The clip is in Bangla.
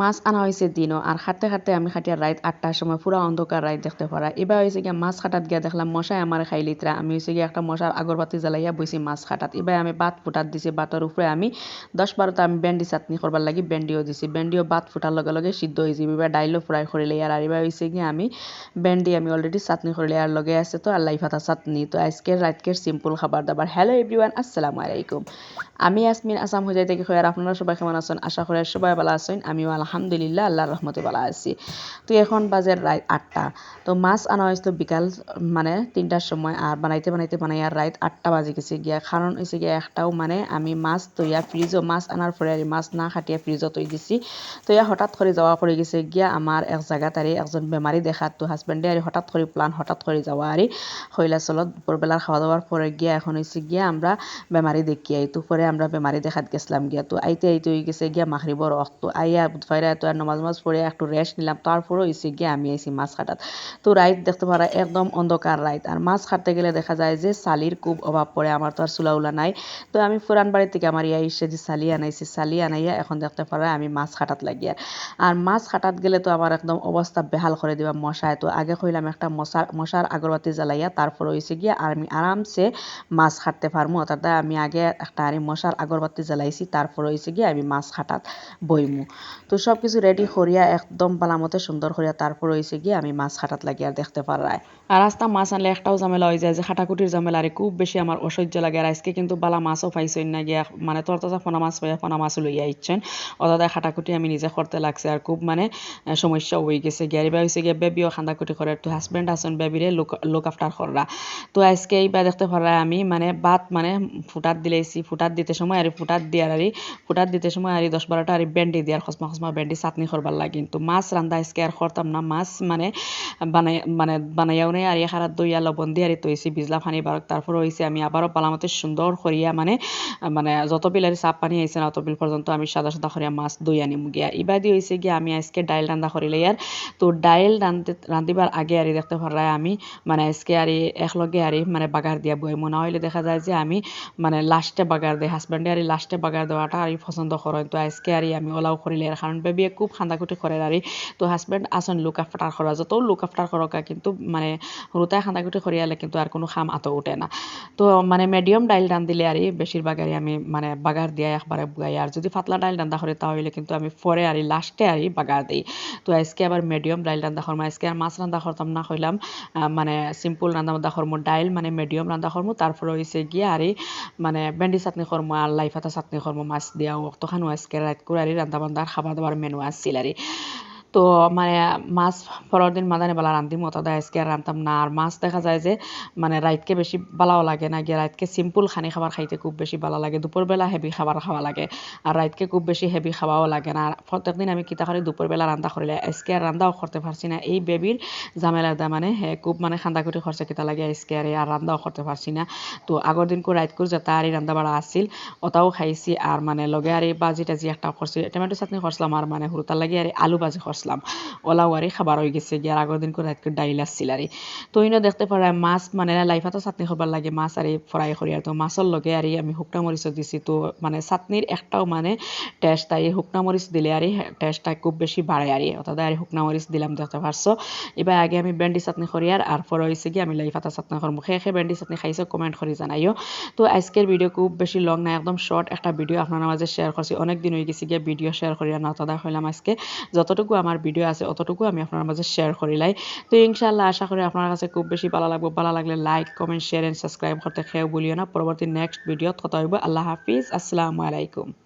মাছ আনা হয়েছে দিনও আর খাটতে খাটতে আমি খাটিয়া রাত 8টার সময় পুরা অন্ধকার রাত দেখতে পারা এবার হয়েছে গিয়া মাছ খাটাত গিয়া দেখলাম মশাই আমার খাইলিতরা আমি হয়েছে গিয়া একটা মশার আগরবাতি জ্বালাইয়া বইছি মাছ খাটাত এবার আমি বাত ফুটাত দিছি বাতের উপরে আমি 10-12টা আমি ভেন্ডি চাটনি করবার লাগি ভেন্ডিও দিছি ভেন্ডিও বাত ফুটার লগে লগে সিদ্ধ হয়ে যাবে এবার ডাইলও ফ্রাই করে লাই আর এবার হয়েছে গিয়া আমি ভেন্ডি আমি অলরেডি চাটনি করলে আর লগে আছে তো আর লাই ফাতা চাটনি তো আজকের রাতকের সিম্পল খাবার দাবার হ্যালো এভরিওয়ান আসসালামু আলাইকুম আমি ইয়াসমিন আসাম হয়ে থেকে আর আপনারা সবাই কেমন আছেন আশা করি সবাই ভালো আছেন আমিও আলহামদুলিল্লাহ আল্লাহর রহমতে ভালো আছি তো এখন বাজে রাত 8টা তো মাছ আনা হয়েছিল বিকাল মানে 3টার সময় আর বানাইতে বানাইতে বানাই আর রাত 8টা বাজে গেছে গিয়া কারণ হয়েছে গিয়া একটাও মানে আমি মাছ তৈয়া ফ্রিজও মাছ আনার পরে আর মাছ না খাটিয়া ফ্রিজও তৈ দিছি তো ইয়া হঠাৎ করে যাওয়া পড়ে গেছে গিয়া আমার এক জায়গা তারে একজন বেমারি দেখার তো হাজব্যান্ডে আর হঠাৎ করে প্ল্যান হঠাৎ করে যাওয়া আর হইলা চলো দুপুরবেলার খাওয়া দাওয়ার পরে গিয়া এখন হয়েছে গিয়া আমরা বেমারি দেখি আই তো পরে আমরা বেমারি দেখাত গেছিলাম গিয়া তো আইতে হয়ে গেছে গিয়া মাগরিবর ওয়াক্ত আইয়া বুধবাইরা তো আর নমাজ পড়ে একটু রেস্ট নিলাম তারপরে হয়েছে গিয়া আমি আইছি মাছ কাটাত তো রাইত দেখতে পারা একদম অন্ধকার রাইত আর মাছ কাটতে গেলে দেখা যায় যে সালির খুব অভাব পড়ে আমার তো আর চুলাউলা নাই তো আমি পুরান বাড়ি থেকে আমার ইয়া এসে যে সালি আনাইছি সালি আনাইয়া এখন দেখতে পারা আমি মাছ কাটাত লাগিয়া আর মাছ কাটাত গেলে তো আমার একদম অবস্থা বেহাল করে দিবা মশায় তো আগে কইলাম একটা মশার আগরবাতি জ্বালাইয়া তারপর হয়েছে গিয়া আর আমি আরামসে মাছ কাটতে পারবো অর্থাৎ আমি আগে একটা আর মশার আগরবাতি জ্বালাইছি তারপর হয়েছে গিয়ে আমি মাছ খাটাত বইমু তো সব কিছু রেডি করিয়া একদম বালামতে সুন্দর করিয়া তারপর হয়েছে গিয়ে আমি মাছ খাটাত লাগিয়া দেখতে পারাই আর রাস্তা মাছ আনলে একটাও ঝামেলা হয়ে যায় যে খাটাকুটির ঝামেলা আর খুব বেশি আমার অসহ্য লাগে আর আজকে কিন্তু বালা মাছও পাইছেন না গিয়া মানে তরতাজা ফোনা মাছ পাইয়া ফোনা মাছও লইয়া ইচ্ছেন অর্থাৎ খাটাকুটি আমি নিজে করতে লাগছে আর খুব মানে সমস্যা হয়ে গেছে গিয়ারিবা হয়েছে গিয়ে বেবিও খান্দাকুটি করে তো হাজব্যান্ড আসেন বেবিরে লোক আফটার কররা তো আজকে এইবার দেখতে পারাই আমি মানে বাত মানে ফুটাত দিলেছি ফুটাত দিতে সময় আর ফুটাত দিয়ার আর ফুটাত দিতে সময় আর 10-12টা আর ভেন্ডি দিয়ার খসমা খসমা ভেন্ডি চাটনি করবার লাগে কিন্তু মাছ রান্দা আজকে আর করতাম না মাছ মানে বানাইয়াও নেই আর খারাপ দইয়া লবণ দিয়ে আর তৈছি বিজলা পানি বারক তারপর হয়েছে আমি আবারও পালামতে সুন্দর করিয়া মানে যত বিল আর চাপ পানি আইছে না অত বিল পর্যন্ত আমি সাদা সাদা করিয়া মাছ দই আনিম গিয়া ইবাদি হয়েছে গিয়া আমি আজকে ডাইল রান্দা করিলে আর তো ডাইল রান্ধিবার আগে আর দেখতে পারাই আমি মানে আজকে আর একলগে আর মানে বাগার দিয়া বই মনে হইলে দেখা যায় যে আমি মানে লাস্টে বাগার দেয় হাজব্যান্ডে আর লাস্টে বাগার দেওয়াটা আর পছন্দ করেন তো আজকে আর আমি ওলাও করিলে কারণ বেবিয়ে খুব খান্দাকুটি করে আর তো হাজব্যান্ড আসন লুক আফটার করা যত লুক আফটার করকা কিন্তু মানে রুতায় খান্দাকুটি করিয়ালে কিন্তু আর কোনো খাম আতো উঠে না তো মানে মিডিয়াম ডাইল রান দিলে আর বেশিরভাগ আর আমি মানে বাগার দিয়ে একবারে বুগাই আর যদি পাতলা ডাইল রান্না করি তাহলে কিন্তু আমি পরে আর লাস্টে আর বাগার দিই তো আজকে আবার মিডিয়াম ডাইল রান্না করবো আজকে আর মাছ রান্না করতাম না কইলাম মানে সিম্পল রান্না বান্না করবো ডাইল মানে মিডিয়াম রান্না করবো তারপরে হয়েছে গিয়ে আর মানে ভেন্ডি চাটনি করবো আর লাই পাতা চাটনি করবো মাছ দিয়া অতখানো আজকে রাত করে আর রান্না বান্নার খাবার দাবার মেনু আসছিল আর তো মানে মাছ পরের দিন মাদানে বেলা রান্ধিম অত আজকে আর রান্তাম না আর মাছ দেখা যায় যে মানে রাইতকে বেশি ভালো লাগে না গিয়ে রাইতকে সিম্পল খানি খাবার খাইতে খুব বেশি ভালো লাগে দুপুরবেলা হেভি খাবার খাওয়া লাগে আর রাইতকে খুব বেশি হেভি খাওয়াও লাগে না আর প্রত্যেকদিন আমি কিতা করি দুপুরবেলা রান্না করিলে আজকে আর রান্নাও করতে পারছি না এই বেবির ঝামেলাটা মানে খুব মানে খান্দাকুটি খরচা কিতা লাগে আজকে আর রান্নাও করতে পারছি না তো আগের দিন করে রাইত করে যেটা আর রান্না বাড়া আসছিল ওটাও খাইছি আর মানে লগে আর বাজি টাজি একটা করছি টমেটো চাটনি করছিলাম আর মানে হুরতার লাগে আর আলু ভাজি করছিলাম ওলাও আর খাবার হয়ে গেছে গিয়ে আর আগের দিন করে রাত করে ডাইল আসছিল আর তো ইনো দেখতে পারা মাছ মানে লাইফাতো চাটনি করবার লাগে মাছ আর ফ্রাই করি আর তো মাছের লগে আর আমি শুকনা মরিচও দিছি তো মানে চাটনির একটাও মানে টেস্ট তাই শুকনা মরিচ দিলে আর টেস্টটা খুব বেশি বাড়ে আর অর্থাৎ আর শুকনা মরিচ দিলাম দেখতে পারছো এবার আগে আমি ভেন্ডি চাটনি করি আর পরে হয়েছে কি আমি লাইফাতা চাটনি করবো খেয়ে ভেন্ডি চাটনি খাইছো কমেন্ট করে জানাইও তো আজকের ভিডিও খুব বেশি লং না একদম শর্ট একটা ভিডিও আপনার মাঝে শেয়ার করছি অনেক দিন হয়ে গেছে গিয়ে ভিডিও শেয়ার করি না তদা হইলাম আজকে যতটুকু আমার ভিডিও আছে অতটুকু আমি আপনার মাঝে শেয়ার করিলাই তো ইনশাআল্লাহ আশা করি আপনার কাছে খুব বেশি ভালো লাগবে ভালো লাগলে like comment share and subscribe করতে খেয়েও বলিও না পরবর্তী নেক্সট ভিডিও কথা হইব আল্লাহ হাফিজ আসসালামু আলাইকুম